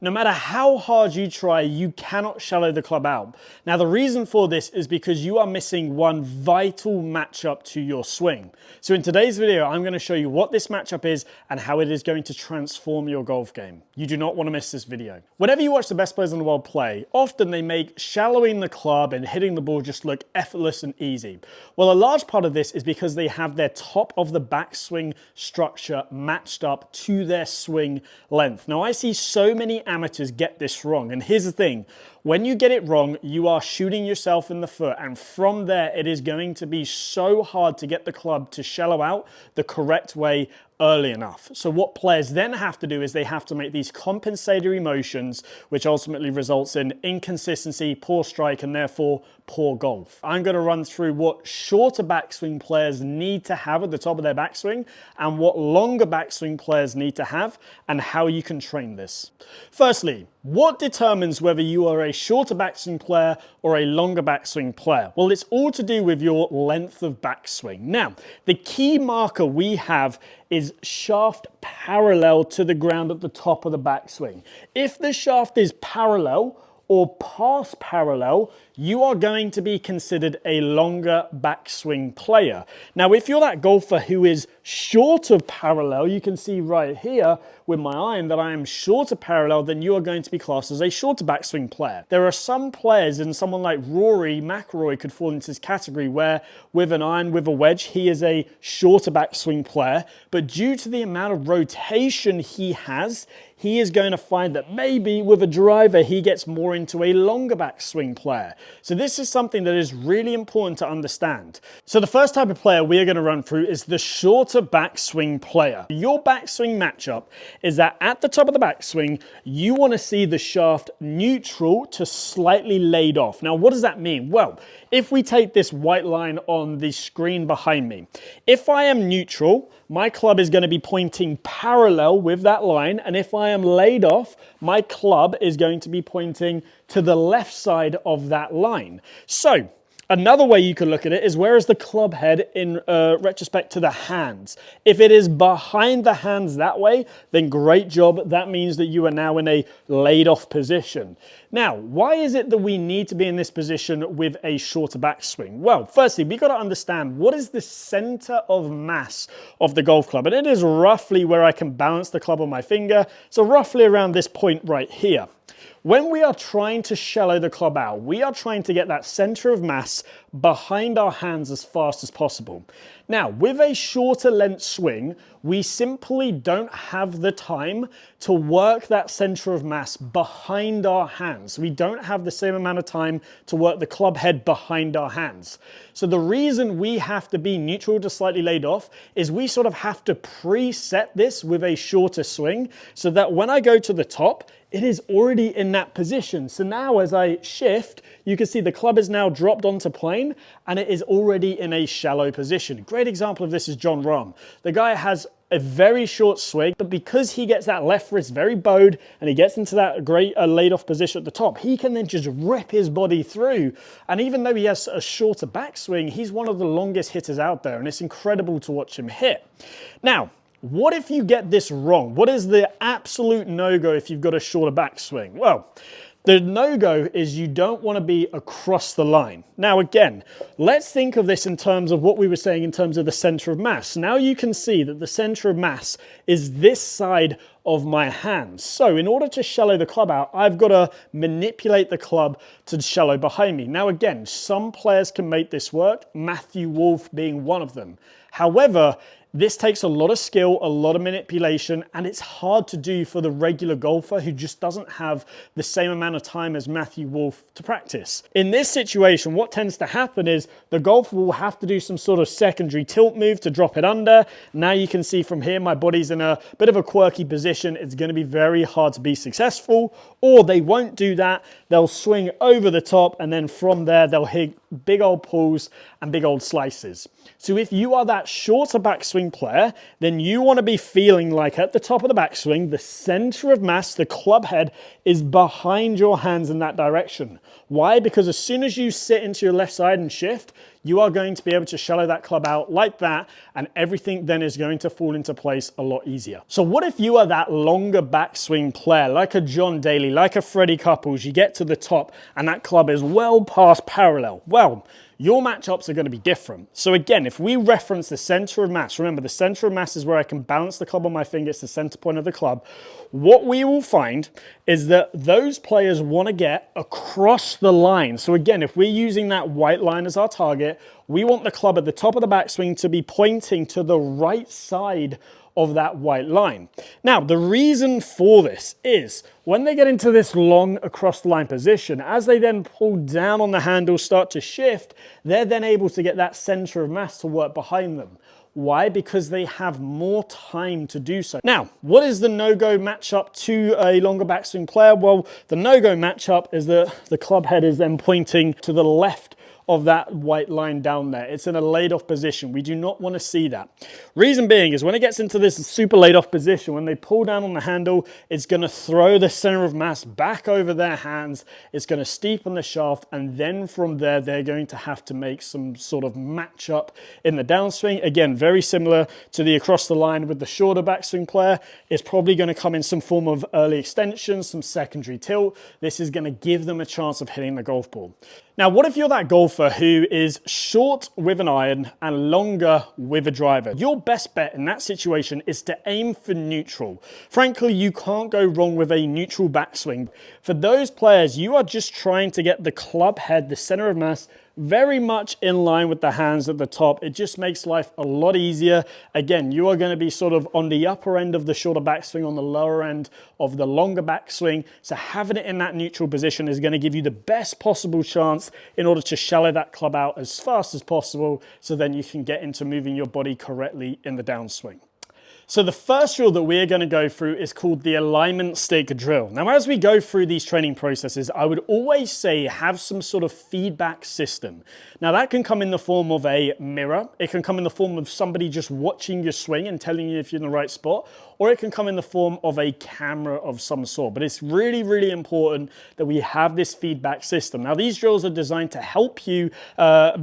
No matter how hard you try, you cannot shallow the club out. Now, the reason for this is because you are missing one vital matchup to your swing. So in today's video, I'm going to show you what this matchup is and how it is going to transform your golf game. You do not want to miss this video. Whenever you watch the best players in the world play, often they make shallowing the club and hitting the ball just look effortless and easy. Well, a large part of this is because they have their top of the backswing structure matched up to their swing length. Now, I see so many amateurs get this wrong, and here's the thing. When you get it wrong, you are shooting yourself in the foot, and from there, it is going to be so hard to get the club to shallow out the correct way early enough. So what players then have to do is they have to make these compensatory motions, which ultimately results in inconsistency, poor strike, and therefore poor golf. I'm going to run through what shorter backswing players need to have at the top of their backswing and what longer backswing players need to have and how you can train this. Firstly, what determines whether you are a shorter backswing player or a longer backswing player? Well, it's all to do with your length of backswing. Now, the key marker we have is shaft parallel to the ground at the top of the backswing. If the shaft is parallel or past parallel, you are going to be considered a longer backswing player. Now, if you're that golfer who is short of parallel, you can see right here with my iron that I am short of parallel, then you are going to be classed as a shorter backswing player. There are some players, and someone like Rory McIlroy could fall into this category, where with an iron, with a wedge, he is a shorter backswing player, but due to the amount of rotation he has, he is going to find that maybe with a driver, he gets more into a longer backswing player. So this is something that is really important to understand. So the first type of player we are going to run through is the shorter backswing player. Your backswing matchup is that at the top of the backswing, you want to see the shaft neutral to slightly laid off. Now, what does that mean? Well, if we take this white line on the screen behind me, if I am neutral, my club is going to be pointing parallel with that line, and if I am laid off, my club is going to be pointing to the left side of that line. So another way you could look at it is, where is the club head in retrospect to the hands? If it is behind the hands that way, then great job. That means that you are now in a laid off position. Now, why is it that we need to be in this position with a shorter backswing? Well, firstly, we've got to understand what is the center of mass of the golf club. And it is roughly where I can balance the club on my finger. So roughly around this point right here. When we are trying to shallow the club out, we are trying to get that center of mass behind our hands as fast as possible. Now, with a shorter length swing, we simply don't have the time to work that center of mass behind our hands. We don't have the same amount of time to work the club head behind our hands. So the reason we have to be neutral to slightly laid off is we sort of have to preset this with a shorter swing so that when I go to the top, it is already in that position. So now as I shift, you can see the club is now dropped onto plane and it is already in a shallow position. Great example of this is Jon Rahm. The guy has a very short swing, but because he gets that left wrist very bowed and he gets into that great laid off position at the top, he can then just rip his body through. And even though he has a shorter backswing, he's one of the longest hitters out there, and it's incredible to watch him hit. Now, what if you get this wrong? What is the absolute no-go if you've got a shorter backswing? Well, the no-go is you don't want to be across the line. Now again, let's think of this in terms of what we were saying in terms of the center of mass. Now you can see that the center of mass is this side of my hands. So in order to shallow the club out, I've got to manipulate the club to shallow behind me. Now again, some players can make this work, Matthew Wolff being one of them. However, this takes a lot of skill, a lot of manipulation, and it's hard to do for the regular golfer who just doesn't have the same amount of time as Matthew Wolff to practice. In this situation, what tends to happen is the golfer will have to do some sort of secondary tilt move to drop it under. Now you can see from here, my body's in a bit of a quirky position. It's going to be very hard to be successful, or they won't do that. They'll swing over the top, and then from there, they'll hit big old pulls and big old slices. So if you are that shorter backswing backswing player, then you want to be feeling like at the top of the backswing, the center of mass, the club head, is behind your hands in that direction. Why? Because as soon as you sit into your left side and shift, you are going to be able to shallow that club out like that, and everything then is going to fall into place a lot easier. So what if you are that longer backswing player, like a John Daly, like a Freddie Couples, you get to the top and that club is well past parallel? Well, your matchups are going to be different. So again, if we reference the center of mass, remember the center of mass is where I can balance the club on my finger, it's the center point of the club. What we will find is that those players want to get across the line. So again, if we're using that white line as our target, we want the club at the top of the backswing to be pointing to the right side of that white line. Now, the reason for this is when they get into this long across the line position, as they then pull down on the handle, start to shift, they're then able to get that center of mass to work behind them. Why? Because they have more time to do so. Now, what is the no-go matchup to a longer backswing player? Well, the no-go matchup is that the club head is then pointing to the left of that white line down there. It's in a laid off position. We do not want to see that. Reason being is when it gets into this super laid off position, when they pull down on the handle, it's going to throw the center of mass back over their hands. It's going to steepen the shaft, and then from there, they're going to have to make some sort of matchup in the downswing. Again, very similar to the across the line with the shorter backswing player. It's probably going to come in some form of early extension, some secondary tilt. This is going to give them a chance of hitting the golf ball. Now, what if you're that golfer who is short with an iron and longer with a driver? Your best bet in that situation is to aim for neutral. Frankly, you can't go wrong with a neutral backswing. For those players, you are just trying to get the club head, the center of mass, very much in line with the hands at the top. It just makes life a lot easier. Again, you are going to be sort of on the upper end of the shorter backswing, on the lower end of the longer backswing. So having it in that neutral position is going to give you the best possible chance in order to shallow that club out as fast as possible, so then you can get into moving your body correctly in the downswing. So the first drill that we're going to go through is called the alignment stick drill. Now, as we go through these training processes, I would always say have some sort of feedback system. Now, that can come in the form of a mirror. It can come in the form of somebody just watching your swing and telling you if you're in the right spot, or it can come in the form of a camera of some sort. But it's really, really important that we have this feedback system. Now, these drills are designed to help you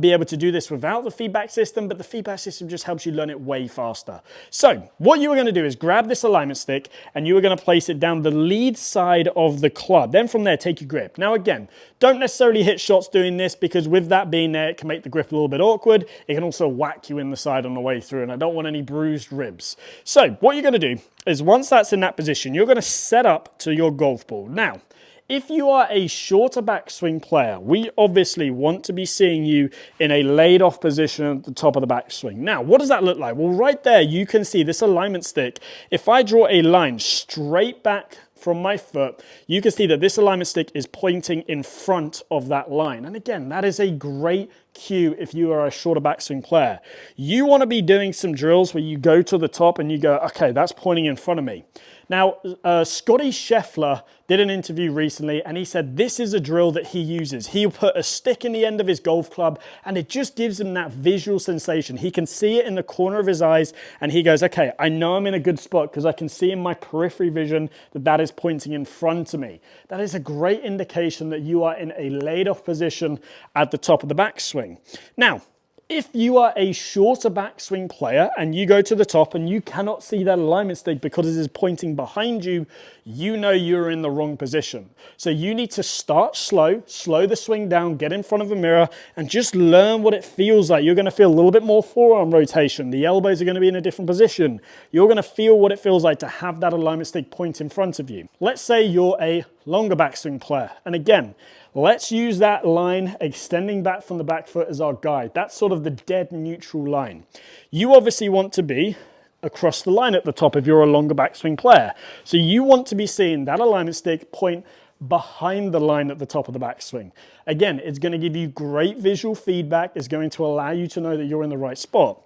be able to do this without the feedback system, but the feedback system just helps you learn it way faster. So what you are going to do is grab this alignment stick and you are going to place it down the lead side of the club. Then from there, take your grip. Now, again, don't necessarily hit shots doing this, because with that being there, it can make the grip a little bit awkward. It can also whack you in the side on the way through, and I don't want any bruised ribs. So what you're going to do is once that's in that position, you're going to set up to your golf ball. Now, if you are a shorter backswing player, we obviously want to be seeing you in a laid off position at the top of the backswing. Now, what does that look like? Well, right there, you can see this alignment stick. If I draw a line straight back from my foot, you can see that this alignment stick is pointing in front of that line. And again, that is a great cue if you are a shorter backswing player. You want to be doing some drills where you go to the top and you go, okay, that's pointing in front of me. Now, Scotty Scheffler did an interview recently and he said this is a drill that he uses. He'll put a stick in the end of his golf club and it just gives him that visual sensation. He can see it in the corner of his eyes and he goes, okay, I know I'm in a good spot because I can see in my periphery vision that that is pointing in front of me. That is a great indication that you are in a laid off position at the top of the backswing. Now, if you are a shorter backswing player and you go to the top and you cannot see that alignment stick because it is pointing behind you, you know you're in the wrong position. So you need to start slow the swing down, get in front of a mirror and just learn what it feels like. You're going to feel a little bit more forearm rotation. The elbows are going to be in a different position. You're going to feel what it feels like to have that alignment stick point in front of you. Let's say you're a longer backswing player. And again, let's use that line extending back from the back foot as our guide. That's sort of the dead neutral line. You obviously want to be across the line at the top if you're a longer backswing player. So you want to be seeing that alignment stick point behind the line at the top of the backswing. Again, it's going to give you great visual feedback. It's going to allow you to know that you're in the right spot.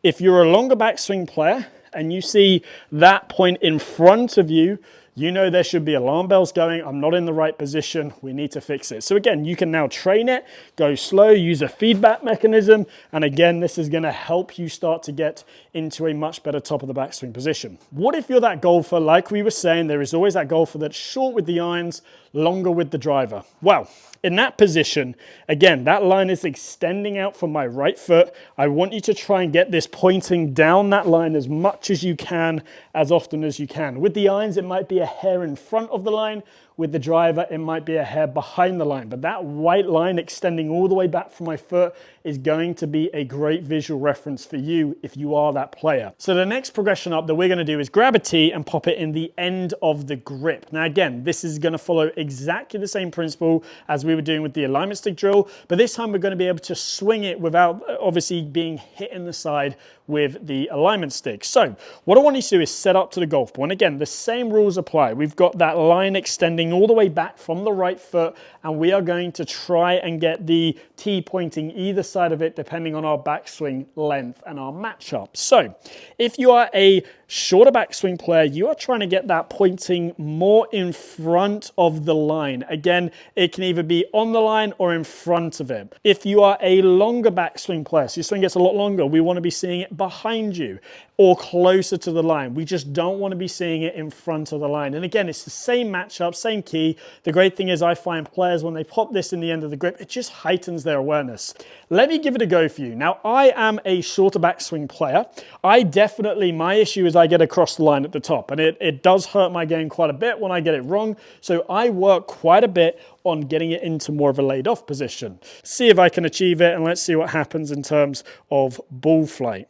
If you're a longer backswing player and you see that point in front of you, you know there should be alarm bells going. I'm not in the right position. We need to fix it. So again, you can now train it, go slow, use a feedback mechanism. And again, this is gonna help you start to get into a much better top of the backswing position. What if you're that golfer, like we were saying, there is always that golfer that's short with the irons, longer with the driver? Well, in that position, again, that line is extending out from my right foot. I want you to try and get this pointing down that line as much as you can, as often as you can. With the irons, it might be a hair in front of the line. With the driver, it might be a hair behind the line, but that white line extending all the way back from my foot is going to be a great visual reference for you if you are that player. So the next progression up that we're gonna do is grab a tee and pop it in the end of the grip. Now again, this is gonna follow exactly the same principle as we were doing with the alignment stick drill, but this time we're gonna be able to swing it without obviously being hit in the side with the alignment stick. So what I want you to do is set up to the golf ball. And again, the same rules apply. We've got that line extending all the way back from the right foot, and we are going to try and get the tee pointing either side of it depending on our backswing length and our matchup. So if you are a shorter backswing player, you are trying to get that pointing more in front of the line. Again, it can either be on the line or in front of it. If you are a longer backswing player, so your swing gets a lot longer, we want to be seeing it behind you or closer to the line. We just don't want to be seeing it in front of the line. And again, it's the same matchup, same key. The great thing is I find players, when they pop this in the end of the grip, it just heightens their awareness. Let me give it a go for you. Now, I am a shorter backswing player. My issue is I get across the line at the top, and it does hurt my game quite a bit when I get it wrong. So I work quite a bit on getting it into more of a laid off position. See if I can achieve it, and let's see what happens in terms of ball flight.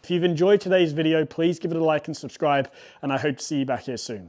If you've enjoyed today's video, please give it a like and subscribe, and I hope to see you back here soon.